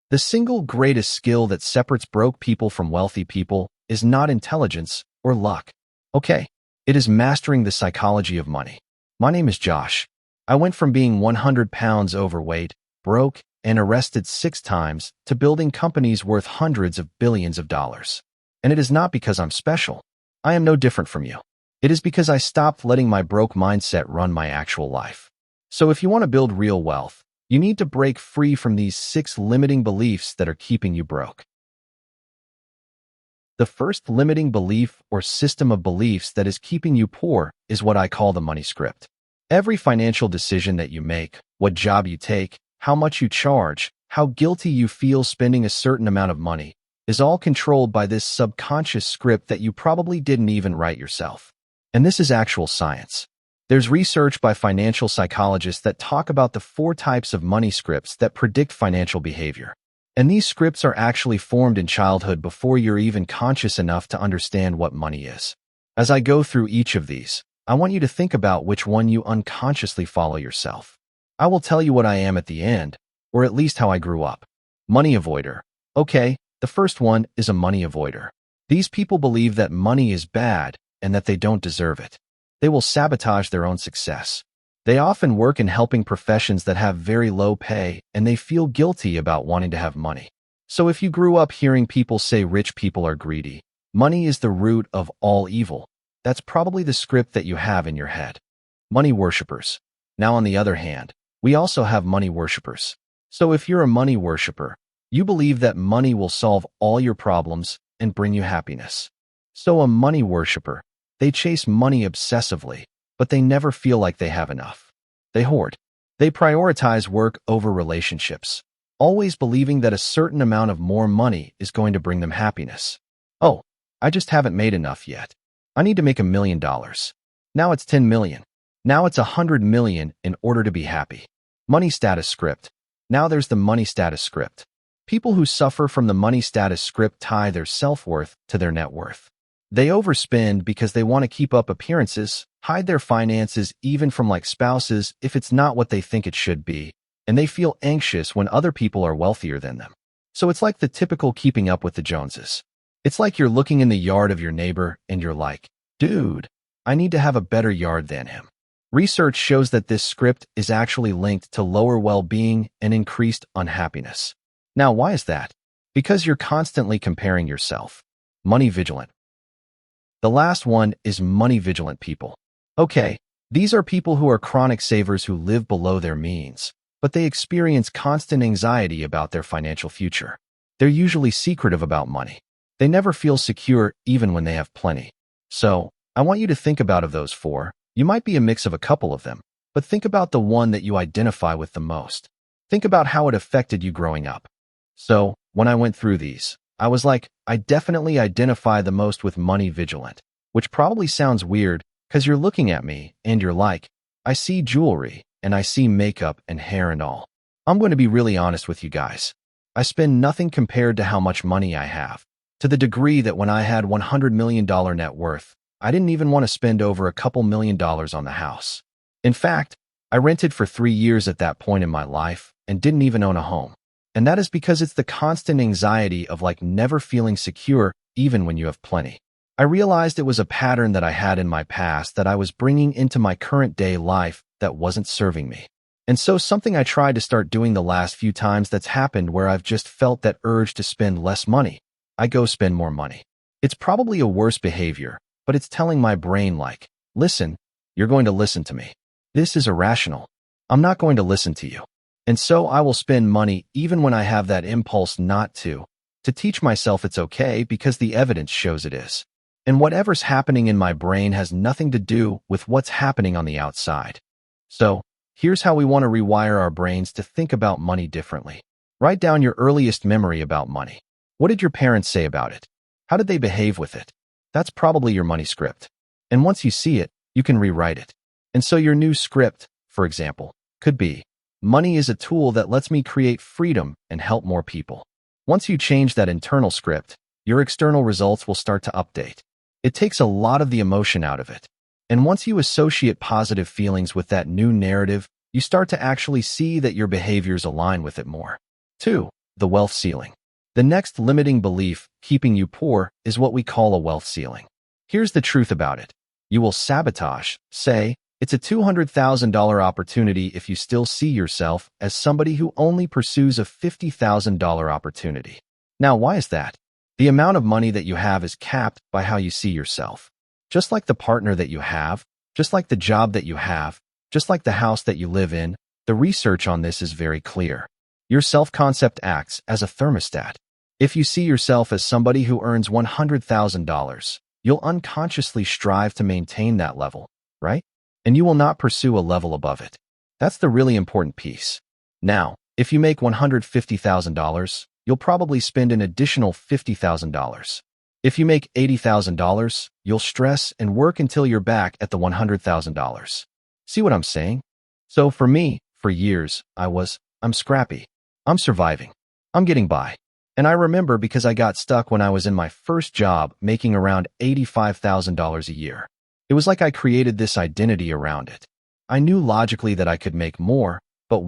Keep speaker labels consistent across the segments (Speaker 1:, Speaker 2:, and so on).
Speaker 1: The single greatest skill that separates broke people from wealthy people is not intelligence or luck. Okay, it is mastering the psychology of money. My name is Josh. I went from being 100 pounds overweight, broke, and arrested 6 times to building companies worth hundreds of billions of dollars. And it is not because I'm special. I am no different from you. It is because I stopped letting my broke mindset run my actual life. So if you want to build real wealth, you need to break free from these 6 limiting beliefs that are keeping you broke. The first limiting belief or system of beliefs that is keeping you poor is what I call the money script. Every financial decision that you make, what job you take, how much you charge, how guilty you feel spending a certain amount of money, is all controlled by this subconscious script that you probably didn't even write yourself. And this is actual science. There's research by financial psychologists that talk about the 4 types of money scripts that predict financial behavior. And these scripts are actually formed in childhood before you're even conscious enough to understand what money is. As I go through each of these, I want you to think about which one you unconsciously follow yourself. I will tell you what I am at the end, or at least how I grew up. Money avoider. Okay, the first one is a money avoider. These people believe that money is bad and that they don't deserve it. They will sabotage their own success. They often work in helping professions that have very low pay, and they feel guilty about wanting to have money. So if you grew up hearing people say rich people are greedy, money is the root of all evil, that's probably the script that you have in your head. Money worshippers. Now on the other hand, we also have money worshippers. So if you're a money worshipper, you believe that money will solve all your problems and bring you happiness. So a money worshipper, they chase money obsessively, but they never feel like they have enough. They hoard. They prioritize work over relationships, always believing that a certain amount of more money is going to bring them happiness. Oh, I just haven't made enough yet. I need to make $1 million. Now it's 10 million. Now it's 100 million in order to be happy. Money status script. Now there's the money status script. People who suffer from the money status script tie their self-worth to their net worth. They overspend because they want to keep up appearances, hide their finances even from spouses if it's not what they think it should be, and they feel anxious when other people are wealthier than them. So it's like the typical keeping up with the Joneses. It's like you're looking in the yard of your neighbor and you're like, dude, I need to have a better yard than him. Research shows that this script is actually linked to lower well-being and increased unhappiness. Now, why is that? Because you're constantly comparing yourself. Money vigilant. The last one is money vigilant people. Okay, these are people who are chronic savers who live below their means, but they experience constant anxiety about their financial future. They're usually secretive about money. They never feel secure even when they have plenty. So, I want you to think about of those 4. You might be a mix of a couple of them, but think about the one that you identify with the most. Think about how it affected you growing up. So, when I went through these, I was like, I definitely identify the most with money vigilant, which probably sounds weird because you're looking at me and you're like, I see jewelry and I see makeup and hair and all. I'm going to be really honest with you guys. I spend nothing compared to how much money I have, to the degree that when I had $100 million net worth, I didn't even want to spend over a couple $1,000,000 on the house. In fact, I rented for 3 years at that point in my life and didn't even own a home. And that is because it's the constant anxiety of never feeling secure even when you have plenty. I realized it was a pattern that I had in my past that I was bringing into my current day life that wasn't serving me. And so something I tried to start doing the last few times that's happened where I've just felt that urge to spend less money, I go spend more money. It's probably a worse behavior, but it's telling my brain listen, you're going to listen to me. This is irrational. I'm not going to listen to you. And so I will spend money even when I have that impulse not to teach myself it's okay because the evidence shows it is. And whatever's happening in my brain has nothing to do with what's happening on the outside. So, here's how we want to rewire our brains to think about money differently. Write down your earliest memory about money. What did your parents say about it? How did they behave with it? That's probably your money script. And once you see it, you can rewrite it. And so your new script, for example, could be, money is a tool that lets me create freedom and help more people. Once you change that internal script, your external results will start to update. It takes a lot of the emotion out of it. And once you associate positive feelings with that new narrative, you start to actually see that your behaviors align with it more. 2. the wealth ceiling. The next limiting belief keeping you poor is what we call a wealth ceiling. Here's the truth about it. You will sabotage, say, it's a $200,000 opportunity if you still see yourself as somebody who only pursues a $50,000 opportunity. Now, why is that? The amount of money that you have is capped by how you see yourself. Just like the partner that you have, just like the job that you have, just like the house that you live in, the research on this is very clear. Your self-concept acts as a thermostat. If you see yourself as somebody who earns $100,000, you'll unconsciously strive to maintain that level, right? And you will not pursue a level above it. That's the really important piece. Now, if you make $150,000, you'll probably spend an additional $50,000. If you make $80,000, you'll stress and work until you're back at the $100,000. See what I'm saying? So for me, for years, I'm scrappy. I'm surviving. I'm getting by. And I remember because I got stuck when I was in my first job making around $85,000 a year. It was like I created this identity around it. I knew logically that I could make more, but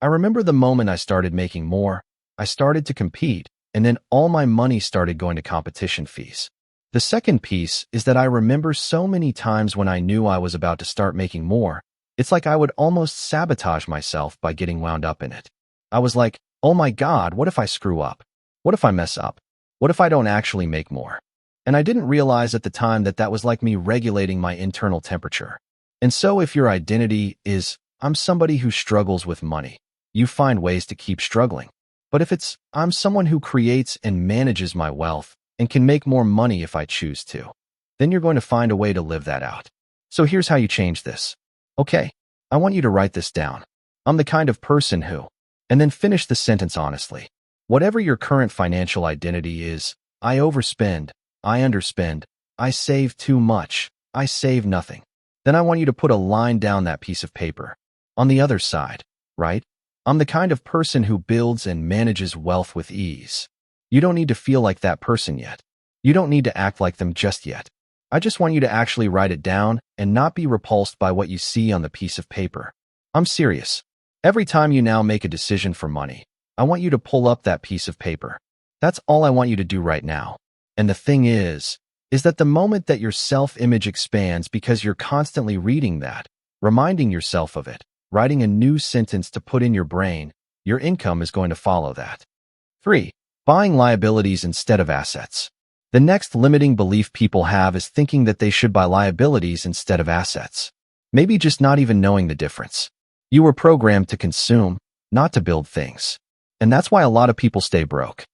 Speaker 1: I remember the moment I started making more, I started to compete, and then all my money started going to competition fees. The second piece is that I remember so many times when I knew I was about to start making more, it's like I would almost sabotage myself by getting wound up in it. I was like, oh my God, what if I screw up? What if I mess up? What if I don't actually make more? And I didn't realize at the time that that was like me regulating my internal temperature. And so if your identity is, I'm somebody who struggles with money, you find ways to keep struggling. But if it's, I'm someone who creates and manages my wealth and can make more money if I choose to, then you're going to find a way to live that out. So here's how you change this. Okay, I want you to write this down. I'm the kind of person who, and then finish the sentence honestly. Whatever your current financial identity is, I overspend, I underspend, I save too much, I save nothing. Then I want you to put a line down that piece of paper. On the other side, right? I'm the kind of person who builds and manages wealth with ease. You don't need to feel like that person yet. You don't need to act like them just yet. I just want you to actually write it down and not be repulsed by what you see on the piece of paper. I'm serious. Every time you now make a decision for money, I want you to pull up that piece of paper. That's all I want you to do right now. And the thing is that the moment that your self-image expands because you're constantly reading that, reminding yourself of it, writing a new sentence to put in your brain, your income is going to follow that. 3. Buying liabilities instead of assets. The next limiting belief people have is thinking that they should buy liabilities instead of assets. Maybe just not even knowing the difference. You were programmed to consume, not to build things. And that's why a lot of people stay broke.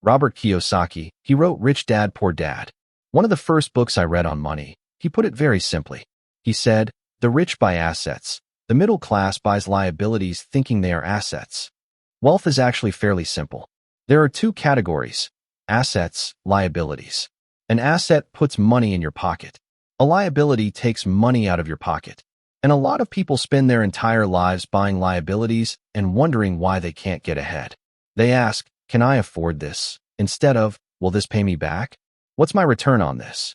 Speaker 1: Robert Kiyosaki, he wrote Rich Dad, Poor Dad. One of the first books I read on money, he put it very simply. He said, the rich buy assets. The middle class buys liabilities thinking they are assets. Wealth is actually fairly simple. There are two categories: assets, liabilities. An asset puts money in your pocket. A liability takes money out of your pocket. And a lot of people spend their entire lives buying liabilities and wondering why they can't get ahead. They ask, can I afford this? Instead of, will this pay me back? What's my return on this?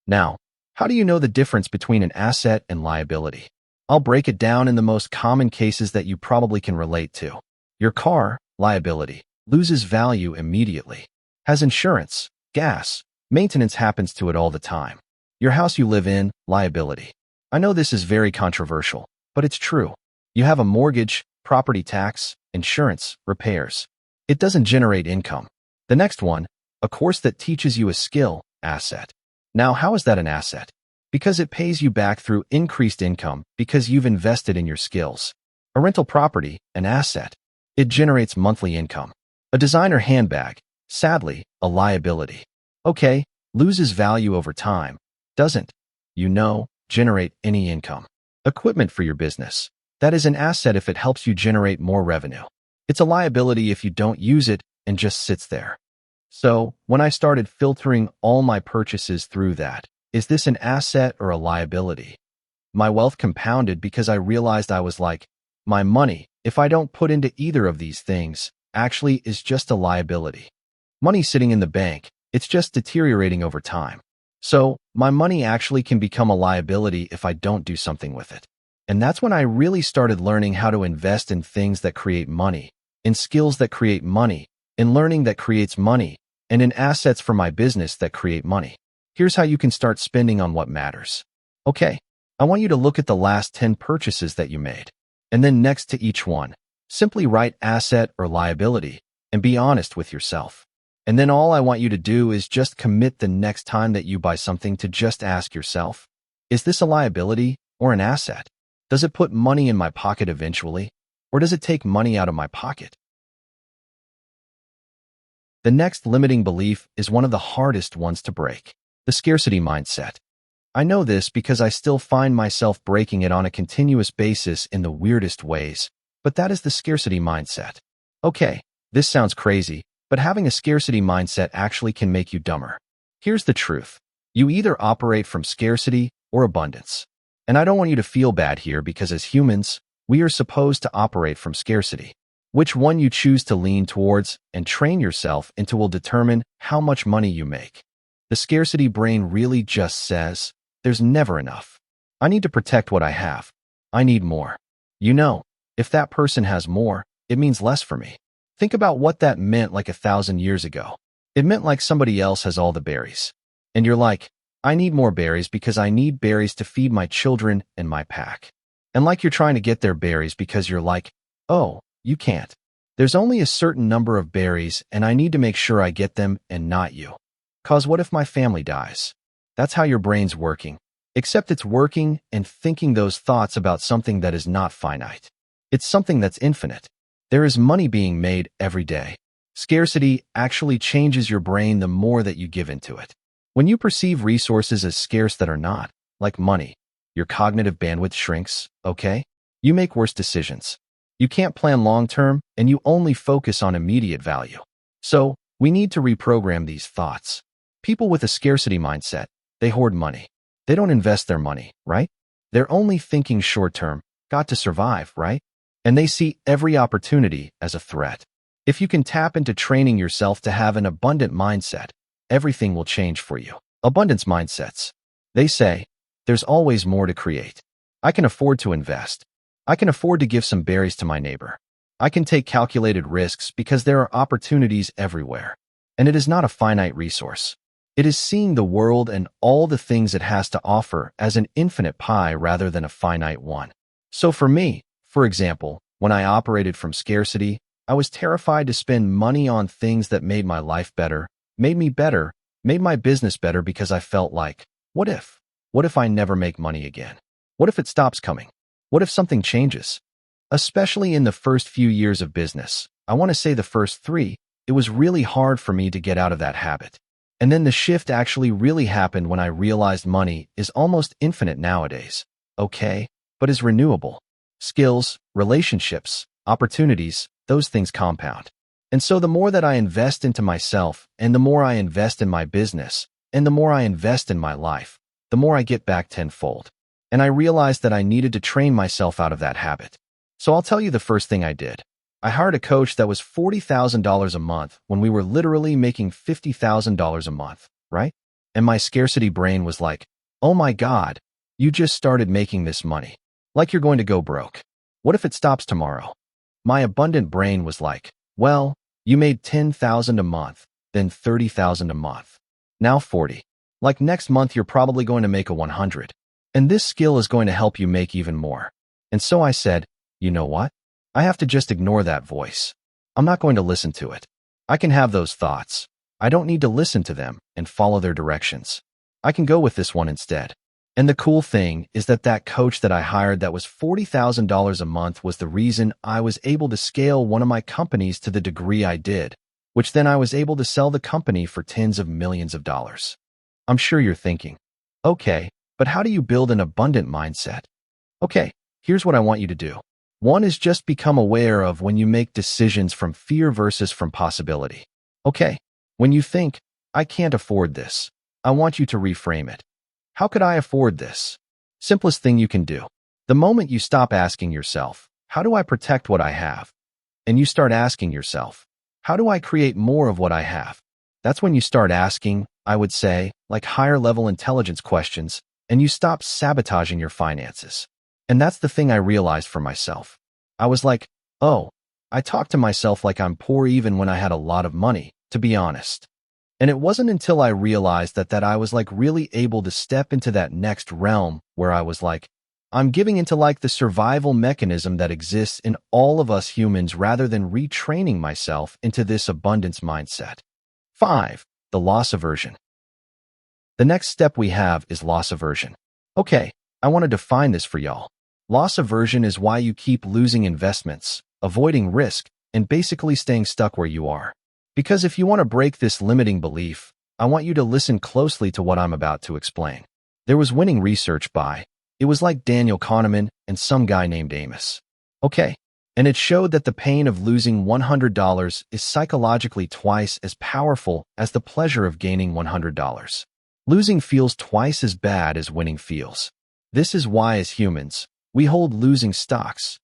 Speaker 1: Now, how do you know the difference between an asset and liability? I'll break it down in the most common cases that you probably can relate to. Your car, liability, loses value immediately. Has insurance, gas, maintenance happens to it all the time. Your house you live in, liability. I know this is very controversial, but it's true. You have a mortgage, property tax, insurance, repairs. It doesn't generate income. The next one, a course that teaches you a skill, asset. Now, how is that an asset? Because it pays you back through increased income because you've invested in your skills. A rental property, an asset. It generates monthly income. A designer handbag, sadly, a liability. Okay, loses value over time. Doesn't, generate any income. Equipment for your business. That is an asset if it helps you generate more revenue. It's a liability if you don't use it and just sits there. So, when I started filtering all my purchases through that, is this an asset or a liability? My wealth compounded because I realized I was like, my money, if I don't put into either of these things, actually is just a liability. Money sitting in the bank, it's just deteriorating over time. So, my money actually can become a liability if I don't do something with it. And that's when I really started learning how to invest in things that create money, in skills that create money, in learning that creates money, and in assets for my business that create money. Here's how you can start spending on what matters. Okay, I want you to look at the last 10 purchases that you made. And then next to each one, simply write asset or liability and be honest with yourself. And then all I want you to do is just commit the next time that you buy something to just ask yourself, is this a liability or an asset? Does it put money in my pocket eventually, or does it take money out of my pocket? The next limiting belief is one of the hardest ones to break, the scarcity mindset. I know this because I still find myself breaking it on a continuous basis in the weirdest ways, but that is the scarcity mindset. Okay, this sounds crazy, but having a scarcity mindset actually can make you dumber. Here's the truth. You either operate from scarcity or abundance. And I don't want you to feel bad here because as humans, we are supposed to operate from scarcity. Which one you choose to lean towards and train yourself into will determine how much money you make. The scarcity brain really just says, there's never enough. I need to protect what I have. I need more. You know, if that person has more, it means less for me. Think about what that meant like 1,000 years ago. It meant like somebody else has all the berries. And you're like, I need more berries because I need berries to feed my children and my pack. And like you're trying to get their berries because you're like, oh, you can't. There's only a certain number of berries and I need to make sure I get them and not you. 'Cause what if my family dies? That's how your brain's working. Except it's working and thinking those thoughts about something that is not finite. It's something that's infinite. There is money being made every day. Scarcity actually changes your brain the more that you give into it. When you perceive resources as scarce that are not, like money, your cognitive bandwidth shrinks, okay? You make worse decisions. You can't plan long-term, and you only focus on immediate value. So, we need to reprogram these thoughts. People with a scarcity mindset, they hoard money. They don't invest their money, right? They're only thinking short-term, got to survive, right? And they see every opportunity as a threat. If you can tap into training yourself to have an abundant mindset, everything will change for you. Abundance mindsets. They say, there's always more to create. I can afford to invest. I can afford to give some berries to my neighbor. I can take calculated risks because there are opportunities everywhere. And it is not a finite resource. It is seeing the world and all the things it has to offer as an infinite pie rather than a finite one. So for me, for example, when I operated from scarcity, I was terrified to spend money on things that made my life better, made me better, made my business better because I felt like, what if? What if I never make money again? What if it stops coming? What if something changes? Especially in the first few years of business, I want to say the first 3, it was really hard for me to get out of that habit. And then the shift actually really happened when I realized money is almost infinite nowadays, okay, but is renewable. Skills, relationships, opportunities, those things compound. And so the more that I invest into myself, and the more I invest in my business, and the more I invest in my life, the more I get back tenfold. And I realized that I needed to train myself out of that habit. So I'll tell you the first thing I did. I hired a coach that was $40,000 a month when we were literally making $50,000 a month, right? And my scarcity brain was like, oh my God, you just started making this money. Like you're going to go broke. What if it stops tomorrow? My abundant brain was like, well, you made $10,000 a month, then $30,000 a month. Now 40. Like next month, you're probably going to make a 100. And this skill is going to help you make even more. And so I said, you know what? I have to just ignore that voice. I'm not going to listen to it. I can have those thoughts. I don't need to listen to them and follow their directions. I can go with this one instead. And the cool thing is that that coach that I hired that was $40,000 a month was the reason I was able to scale one of my companies to the degree I did, which then I was able to sell the company for tens of millions of dollars. I'm sure you're thinking, okay, but how do you build an abundant mindset? Okay, here's what I want you to do. One is just become aware of when you make decisions from fear versus from possibility. Okay, when you think, I can't afford this, I want you to reframe it. How could I afford this? Simplest thing you can do. The moment you stop asking yourself, how do I protect what I have? And you start asking yourself, how do I create more of what I have? That's when you start asking, I would say, like higher level intelligence questions, and you stop sabotaging your finances. And that's the thing I realized for myself. I was like, oh, I talk to myself like I'm poor even when I had a lot of money, to be honest. And it wasn't until I realized that I was like really able to step into that next realm where I was like, I'm giving into like the survival mechanism that exists in all of us humans rather than retraining myself into this abundance mindset. 5. The loss aversion. The next step we have is loss aversion. Okay, I want to define this for y'all. Loss aversion is why you keep losing investments, avoiding risk, and basically staying stuck where you are. Because if you want to break this limiting belief, I want you to listen closely to what I'm about to explain. There was winning research it was like Daniel Kahneman and some guy named Amos. Okay, and it showed that the pain of losing $100 is psychologically twice as powerful as the pleasure of gaining $100. Losing feels twice as bad as winning feels. This is why as humans, we hold losing stocks,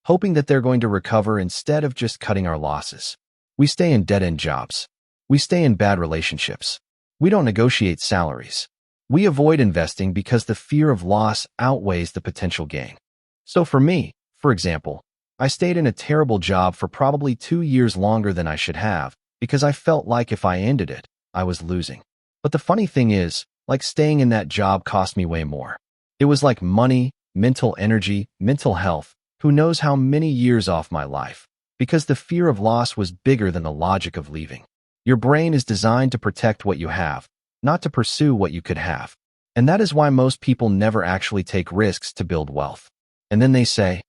Speaker 1: hoping that they're going to recover instead of just cutting our losses. We stay in dead-end jobs. We stay in bad relationships. We don't negotiate salaries. We avoid investing because the fear of loss outweighs the potential gain. So for me, for example, I stayed in a terrible job for probably 2 years longer than I should have because I felt like if I ended it, I was losing. But the funny thing is, like staying in that job cost me way more. It was like money, mental energy, mental health, who knows how many years off my life, because the fear of loss was bigger than the logic of leaving. Your brain is designed to protect what you have, not to pursue what you could have. And that is why most people never actually take risks to build wealth. And then they say,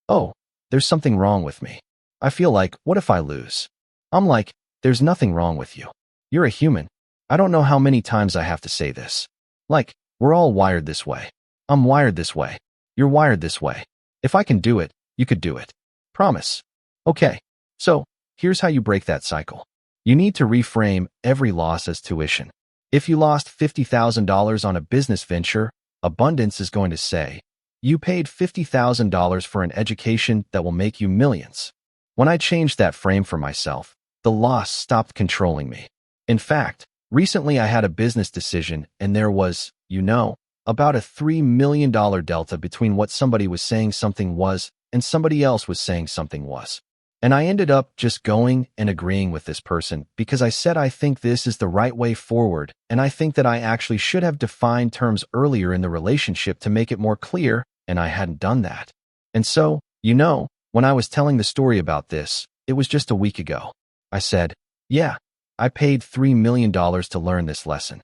Speaker 1: oh, there's something wrong with me. I feel like, what if I lose? I'm like, there's nothing wrong with you. You're a human. I don't know how many times I have to say this. Like, we're all wired this way. I'm wired this way. You're wired this way. If I can do it, you could do it. Promise. Okay, so here's how you break that cycle. You need to reframe every loss as tuition. If you lost $50,000 on a business venture, abundance is going to say, you paid $50,000 for an education that will make you millions. When I changed that frame for myself, the loss stopped controlling me. In fact, recently I had a business decision and there was, about a $3 million delta between what somebody was saying something was and somebody else was saying something was. And I ended up just going and agreeing with this person because I said I think this is the right way forward, and I think that I actually should have defined terms earlier in the relationship to make it more clear, and I hadn't done that. And so, when I was telling the story about this, it was just a week ago. I said, yeah, I paid $3 million to learn this lesson.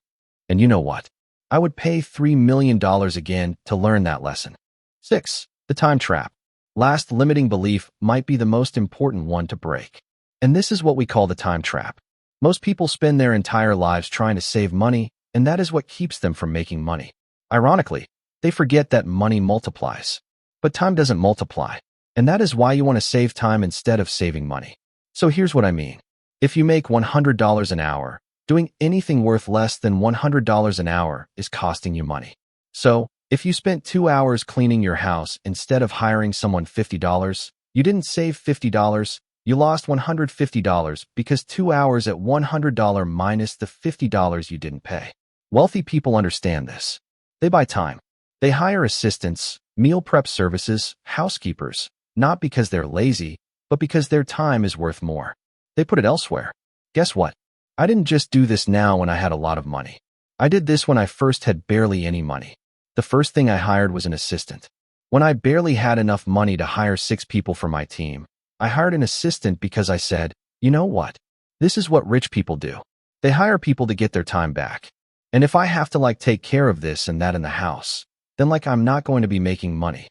Speaker 1: And you know what? I would pay $3 million again to learn that lesson. 6. The time trap. Last limiting belief might be the most important one to break. And this is what we call the time trap. Most people spend their entire lives trying to save money, and that is what keeps them from making money. Ironically, they forget that money multiplies. But time doesn't multiply, and that is why you want to save time instead of saving money. So here's what I mean. If you make $100 an hour, doing anything worth less than $100 an hour is costing you money. So, if you spent 2 hours cleaning your house instead of hiring someone $50, you didn't save $50, you lost $150 because 2 hours at $100 minus the $50 you didn't pay. Wealthy people understand this. They buy time. They hire assistants, meal prep services, housekeepers, not because they're lazy, but because their time is worth more. They put it elsewhere. Guess what? I didn't just do this now when I had a lot of money. I did this when I first had barely any money. The first thing I hired was an assistant. When I barely had enough money to hire 6 people for my team, I hired an assistant because I said, you know what? This is what rich people do. They hire people to get their time back. And if I have to take care of this and that in the house, then I'm not going to be making money.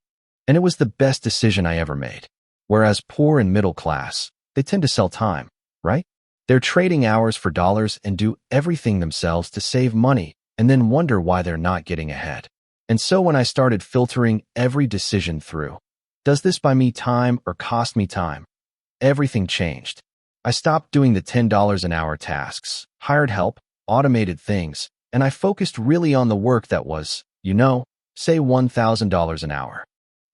Speaker 1: And it was the best decision I ever made. Whereas poor and middle class, they tend to sell time, right? They're trading hours for dollars and do everything themselves to save money and then wonder why they're not getting ahead. And so when I started filtering every decision through, does this buy me time or cost me time? Everything changed. I stopped doing the $10 an hour tasks, hired help, automated things, and I focused really on the work that was, say $1,000 an hour.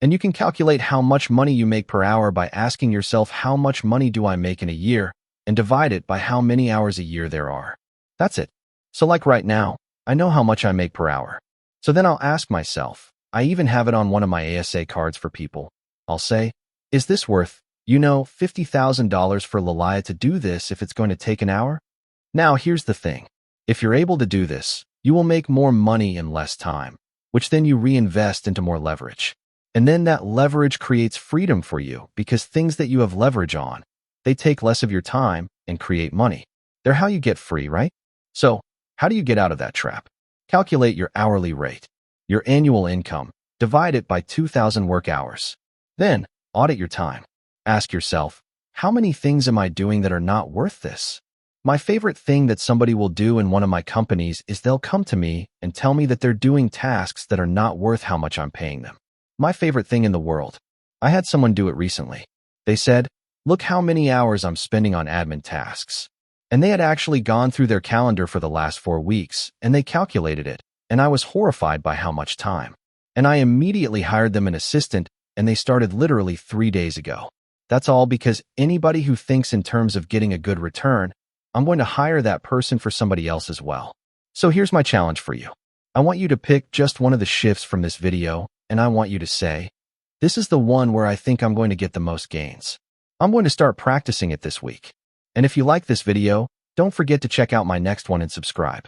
Speaker 1: And you can calculate how much money you make per hour by asking yourself how much money do I make in a year and divide it by how many hours a year there are. That's it. So right now, I know how much I make per hour. So then I'll ask myself, I even have it on one of my ASA cards for people. I'll say, is this worth, $50,000 for Lalaya to do this if it's going to take an hour? Now, here's the thing. If you're able to do this, you will make more money in less time, which then you reinvest into more leverage. And then that leverage creates freedom for you because things that you have leverage on, they take less of your time and create money. They're how you get free, right? So, how do you get out of that trap? Calculate your hourly rate, your annual income, divide it by 2,000 work hours. Then, audit your time. Ask yourself, how many things am I doing that are not worth this? My favorite thing that somebody will do in one of my companies is they'll come to me and tell me that they're doing tasks that are not worth how much I'm paying them. My favorite thing in the world. I had someone do it recently. They said, look how many hours I'm spending on admin tasks. And they had actually gone through their calendar for the last 4 weeks, and they calculated it, and I was horrified by how much time. And I immediately hired them an assistant, and they started literally 3 days ago. That's all because anybody who thinks in terms of getting a good return, I'm going to hire that person for somebody else as well. So here's my challenge for you. I want you to pick just one of the shifts from this video, and I want you to say, this is the one where I think I'm going to get the most gains. I'm going to start practicing it this week. And if you like this video, don't forget to check out my next one and subscribe.